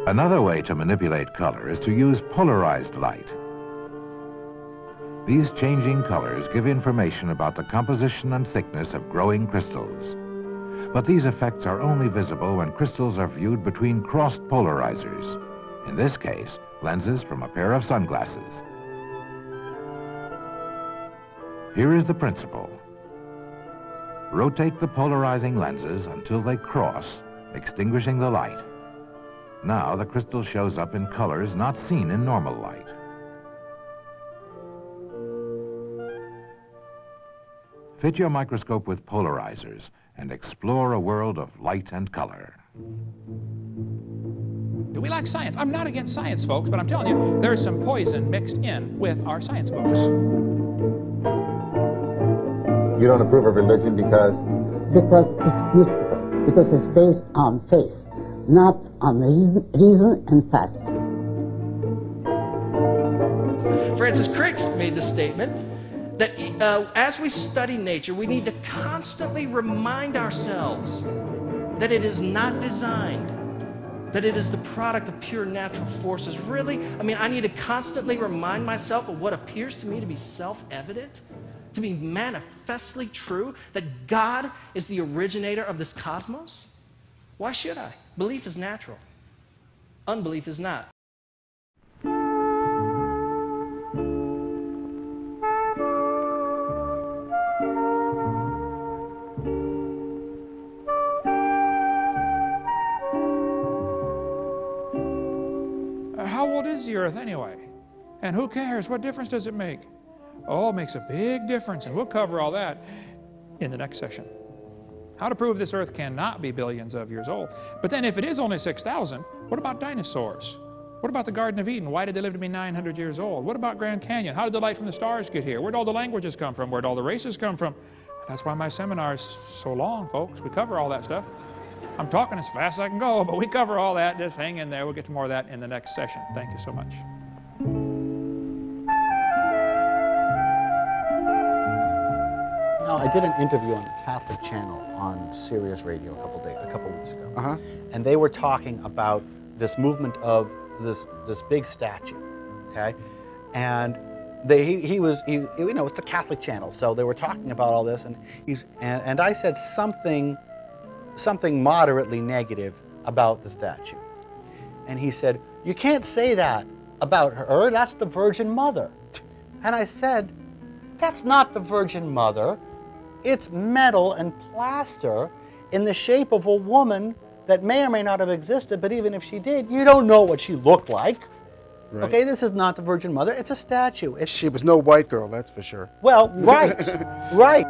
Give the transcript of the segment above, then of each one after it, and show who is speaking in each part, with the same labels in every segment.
Speaker 1: Another way to manipulate color is to use polarized light. These changing colors give information about the composition and thickness of growing crystals. But these effects are only visible when crystals are viewed between crossed polarizers. In this case, lenses from a pair of sunglasses. Here is the principle. Rotate the polarizing lenses until they cross, extinguishing the light. Now the crystal shows up in colors not seen in normal light. Fit your microscope with polarizers and explore a world of light and color.
Speaker 2: Do we like science? I'm not against science, folks, but I'm telling you, there's some poison mixed in with our science books.
Speaker 3: You don't approve of religion because?
Speaker 4: Because it's mystical, because it's based on faith, not on reason and facts.
Speaker 5: Francis Crick made the statement that as we study nature, we need to constantly remind ourselves that it is not designed, that it is the product of pure natural forces. Really, I need to constantly remind myself of what appears to me to be self-evident, to be manifestly true, that God is the originator of this cosmos. Why should I? Belief is natural. Unbelief is not.
Speaker 2: How old is the Earth anyway? And who cares? What difference does it make? Oh, it makes a big difference, and we'll cover all that in the next session. How to prove this Earth cannot be billions of years old. But then if it is only 6,000, what about dinosaurs? What about the Garden of Eden? Why did they live to be 900 years old? What about Grand Canyon? How did the light from the stars get here? Where'd all the languages come from? Where'd all the races come from? That's why my seminar is so long, folks. We cover all that stuff. I'm talking as fast as I can go, but we cover all that. Just hang in there. We'll get to more of that in the next session. Thank you so much.
Speaker 6: No, I did an interview on the Catholic Channel on Sirius Radio a couple weeks ago, and they were talking about this movement of this big statue, okay, and you know, it's the Catholic Channel, so they were talking about all this, and I said something moderately negative about the statue, and he said, "You can't say that about her. That's the Virgin Mother," and I said, "That's not the Virgin Mother. It's metal and plaster in the shape of a woman that may or may not have existed, but even if she did, you don't know what she looked like. Right. Okay, this is not the Virgin Mother, it's a statue."
Speaker 7: She was no white girl, that's for sure.
Speaker 6: Well, right, right.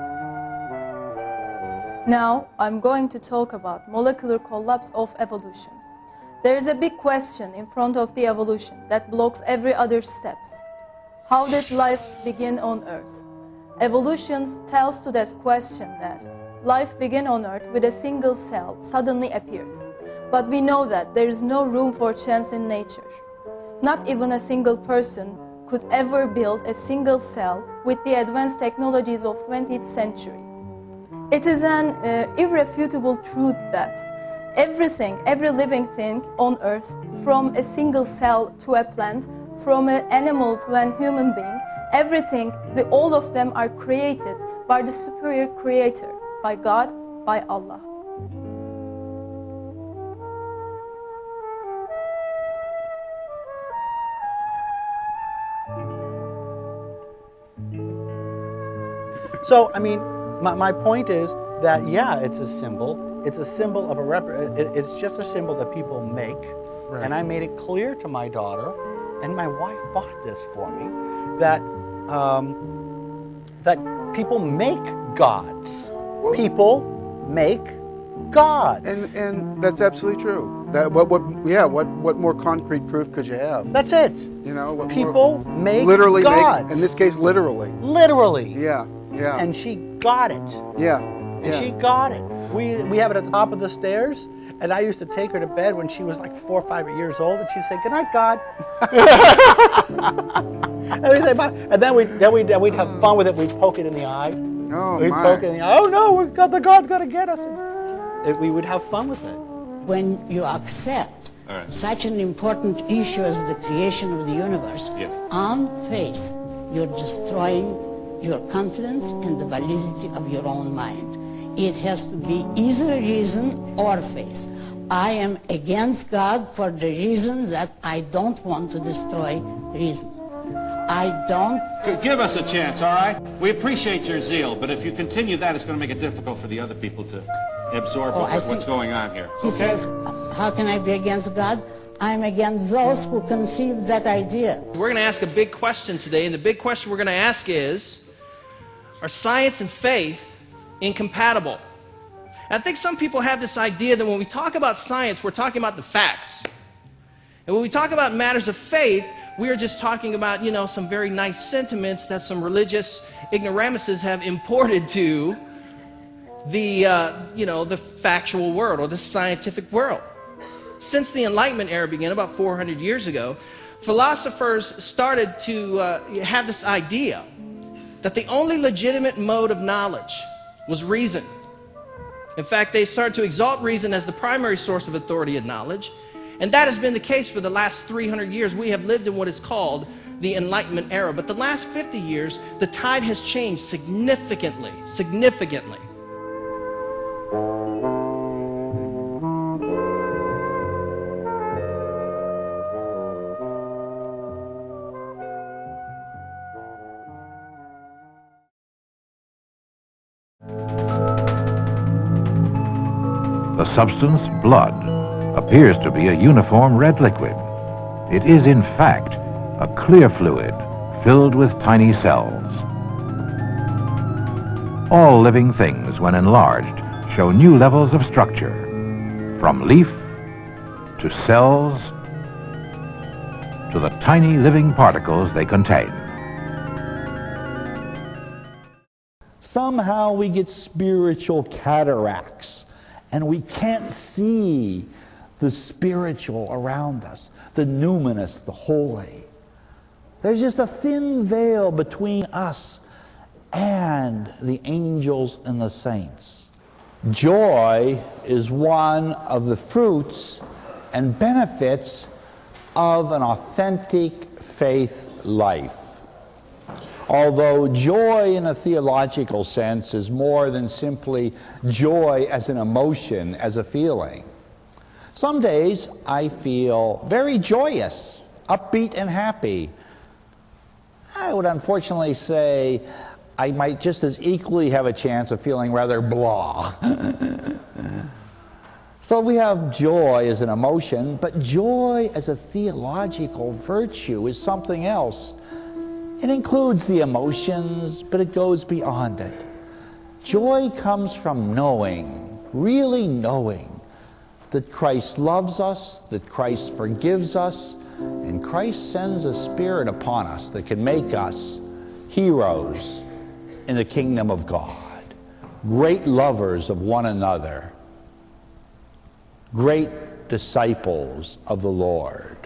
Speaker 8: Now, I'm going to talk about molecular collapse of evolution. There is a big question in front of the evolution that blocks every other steps. How did life begin on Earth? Evolution tells to that question that life began on Earth with a single cell suddenly appears. But we know that there is no room for chance in nature. Not even a single person could ever build a single cell with the advanced technologies of 20th century. It is an irrefutable truth that everything, every living thing on Earth, from a single cell to a plant, from an animal to a human being, everything, all of them are created by the superior creator, by God, by Allah.
Speaker 6: So, I mean, my point is that, yeah, it's a symbol. It's a symbol of it's just a symbol that people make. Right. And I made it clear to my daughter, and my wife bought this for me, that that people make gods. Well, people make gods.
Speaker 7: And that's absolutely true. That what more concrete proof could you have?
Speaker 6: That's it.
Speaker 7: You know,
Speaker 6: people make
Speaker 7: literally
Speaker 6: gods.
Speaker 7: In this case, literally.
Speaker 6: Literally.
Speaker 7: Yeah. Yeah.
Speaker 6: And she got it.
Speaker 7: Yeah.
Speaker 6: And she got it. We have it at the top of the stairs, and I used to take her to bed when she was like 4 or 5 years old, and she'd say, "Good night, God." and then we'd have fun with it. We'd poke it in the eye.
Speaker 7: Oh,
Speaker 6: we'd poke it in the eye. Oh no, the God's gonna get us. And we would have fun with it.
Speaker 4: When you're upset,
Speaker 9: All right.
Speaker 4: such an important issue as the creation of the universe,
Speaker 9: Yes.
Speaker 4: on faith, you're destroying your confidence in the validity of your own mind. It has to be either reason or faith. I am against God for the reason that I don't want to destroy reason. I don't...
Speaker 9: Give us a chance, all right? We appreciate your zeal, but if you continue that, it's going to make it difficult for the other people to absorb what's going on here.
Speaker 4: He says, how can I be against God? I'm against those who conceived that idea.
Speaker 5: We're going to ask a big question today, and the big question we're going to ask is, are science and faith incompatible? I think some people have this idea that when we talk about science, we're talking about the facts. And when we talk about matters of faith, we are just talking about, you know, some very nice sentiments that some religious ignoramuses have imported to the, you know, the factual world or the scientific world. Since the Enlightenment era began about 400 years ago, philosophers started to have this idea that the only legitimate mode of knowledge was reason. In fact, they started to exalt reason as the primary source of authority and knowledge. And that has been the case for the last 300 years. We have lived in what is called the Enlightenment era. But the last 50 years, the tide has changed significantly, significantly.
Speaker 1: The substance, blood, appears to be a uniform red liquid. It is, in fact, a clear fluid filled with tiny cells. All living things, when enlarged, show new levels of structure, from leaf to cells to the tiny living particles they contain.
Speaker 10: Somehow we get spiritual cataracts, and we can't see the spiritual around us, the numinous, the holy. There's just a thin veil between us and the angels and the saints. Joy is one of the fruits and benefits of an authentic faith life. Although joy in a theological sense is more than simply joy as an emotion, as a feeling. Some days I feel very joyous, upbeat and happy. I would unfortunately say I might just as equally have a chance of feeling rather blah. So we have joy as an emotion, but joy as a theological virtue is something else. It includes the emotions, but it goes beyond it. Joy comes from knowing, really knowing, that Christ loves us, that Christ forgives us, and Christ sends a Spirit upon us that can make us heroes in the kingdom of God, great lovers of one another, great disciples of the Lord.